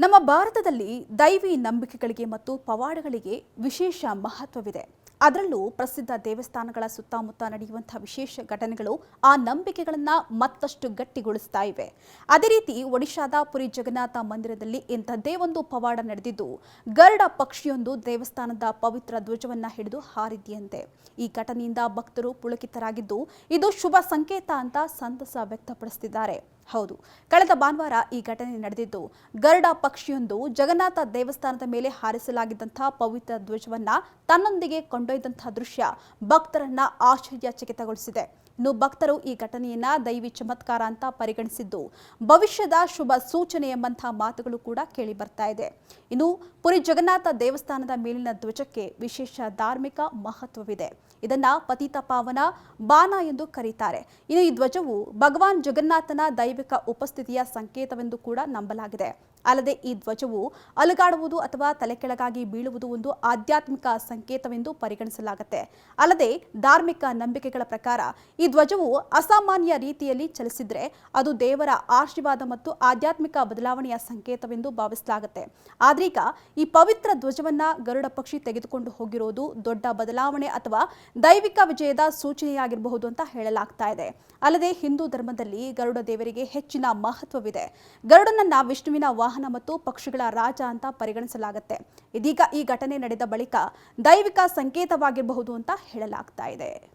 ನಮ್ಮ ಭಾರತದಲ್ಲಿ ದೈವಿ ನಂಬಿಕೆಗಳಿಗೆ ಮತ್ತು ಪವಾಡಗಳಿಗೆ ವಿಶೇಷ ಮಹತ್ವವಿದೆ. ಅದರಲ್ಲೂ ಪ್ರಸಿದ್ಧ ದೇವಸ್ಥಾನಗಳ ಸುತ್ತಮುತ್ತ ನಡೆಯುವಂತಹ ವಿಶೇಷ ಘಟನೆಗಳು ಆ ನಂಬಿಕೆಗಳನ್ನು ಮತ್ತಷ್ಟು ಗಟ್ಟಿಗೊಳಿಸ್ತಾ ಇವೆ. ಅದೇ ರೀತಿ ಒಡಿಶಾದ ಪುರಿ ಜಗನ್ನಾಥ ಮಂದಿರದಲ್ಲಿ ಇಂಥದ್ದೇ ಒಂದು ಪವಾಡ ನಡೆದಿದ್ದು, ಗರುಡ ಪಕ್ಷಿಯೊಂದು ದೇವಸ್ಥಾನದ ಪವಿತ್ರ ಧ್ವಜವನ್ನ ಹಿಡಿದು ಹಾರಿದೆಯಂತೆ. ಈ ಘಟನೆಯಿಂದ ಭಕ್ತರು ಪುಳಕಿತರಾಗಿದ್ದು, ಇದು ಶುಭ ಸಂಕೇತ ಅಂತ ಸಂತಸ ವ್ಯಕ್ತಪಡಿಸುತ್ತಿದ್ದಾರೆ. ಹೌದು, ಕಳೆದ ಭಾನುವಾರ ಈ ಘಟನೆ ನಡೆದಿದ್ದು, ಗರುಡ ಪಕ್ಷಿಯೊಂದು ಜಗನ್ನಾಥ ದೇವಸ್ಥಾನದ ಮೇಲೆ ಹಾರಿಸಲಾಗಿದ್ದಂತಹ ಪವಿತ್ರ ಧ್ವಜವನ್ನ ತನ್ನೊಂದಿಗೆ ಕೊಂಡೊಯ್ದಂತಹ ದೃಶ್ಯ ಭಕ್ತರನ್ನ ಆಶ್ಚರ್ಯಚಕಿತಗೊಳಿಸಿದೆ. ಇನ್ನು ಭಕ್ತರು ಈ ಘಟನೆಯನ್ನ ದೈವಿ ಚಮತ್ಕಾರ ಅಂತ ಪರಿಗಣಿಸಿದ್ದು, ಭವಿಷ್ಯದ ಶುಭ ಸೂಚನೆ ಎಂಬಂತಹ ಮಾತುಗಳು ಕೂಡ ಕೇಳಿ ಬರ್ತಾ ಇದೆ. ಇನ್ನು ಪುರಿ ಜಗನ್ನಾಥ ದೇವಸ್ಥಾನದ ಮೇಲಿನ ಧ್ವಜಕ್ಕೆ ವಿಶೇಷ ಧಾರ್ಮಿಕ ಮಹತ್ವವಿದೆ. ಇದನ್ನ ಪತಿತ ಪಾವನ ಬಾನ ಎಂದು ಕರೀತಾರೆ. ಇನ್ನು ಈ ಧ್ವಜವು ಭಗವಾನ್ ಜಗನ್ನಾಥನ ದೈವಿಕ ಉಪಸ್ಥಿತಿಯ ಸಂಕೇತವೆಂದು ಕೂಡ ನಂಬಲಾಗಿದೆ. ಅಲ್ಲದೆ ಈ ಧ್ವಜವು ಅಲುಗಾಡುವುದು ಅಥವಾ ತಲೆ ಕೆಳಗಾಗಿ ಬೀಳುವುದು ಒಂದು ಆಧ್ಯಾತ್ಮಿಕ ಸಂಕೇತವೆಂದು ಪರಿಗಣಿಸಲಾಗುತ್ತೆ. ಅಲ್ಲದೆ ಧಾರ್ಮಿಕ ನಂಬಿಕೆಗಳ ಪ್ರಕಾರ ಈ ಧ್ವಜವು ಅಸಾಮಾನ್ಯ ರೀತಿಯಲ್ಲಿ ಚಲಿಸಿದ್ರೆ ಅದು ದೇವರ ಆಶೀರ್ವಾದ ಮತ್ತು ಆಧ್ಯಾತ್ಮಿಕ ಬದಲಾವಣೆಯ ಸಂಕೇತವೆಂದು ಭಾವಿಸಲಾಗುತ್ತೆ. ಆದ್ರೀಗ ಈ ಪವಿತ್ರ ಧ್ವಜವನ್ನ ಗರುಡ ಪಕ್ಷಿ ತೆಗೆದುಕೊಂಡು ಹೋಗಿರೋದು ದೊಡ್ಡ ಬದಲಾವಣೆ ಅಥವಾ ದೈವಿಕ ವಿಜಯದ ಸೂಚನೆಯಾಗಿರಬಹುದು ಅಂತ ಹೇಳಲಾಗ್ತಾ ಇದೆ. ಅಲ್ಲದೆ ಹಿಂದೂ ಧರ್ಮದಲ್ಲಿ ಗರುಡ ದೇವರಿಗೆ ಹೆಚ್ಚಿನ ಮಹತ್ವವಿದೆ. ಗರುಡನನ್ನ ವಿಷ್ಣುವಿನ ವಾಹನ ಮತ್ತು ಪಕ್ಷಿಗಳ ರಾಜ ಅಂತ ಪರಿಗಣಿಸಲಾಗುತ್ತೆ. ಇದೀಗ ಈ ಘಟನೆ ನಡೆದ ಬಳಿಕ ದೈವಿಕ ಸಂಕೇತವಾಗಿರಬಹುದು ಅಂತ ಹೇಳಲಾಗ್ತಾ ಇದೆ.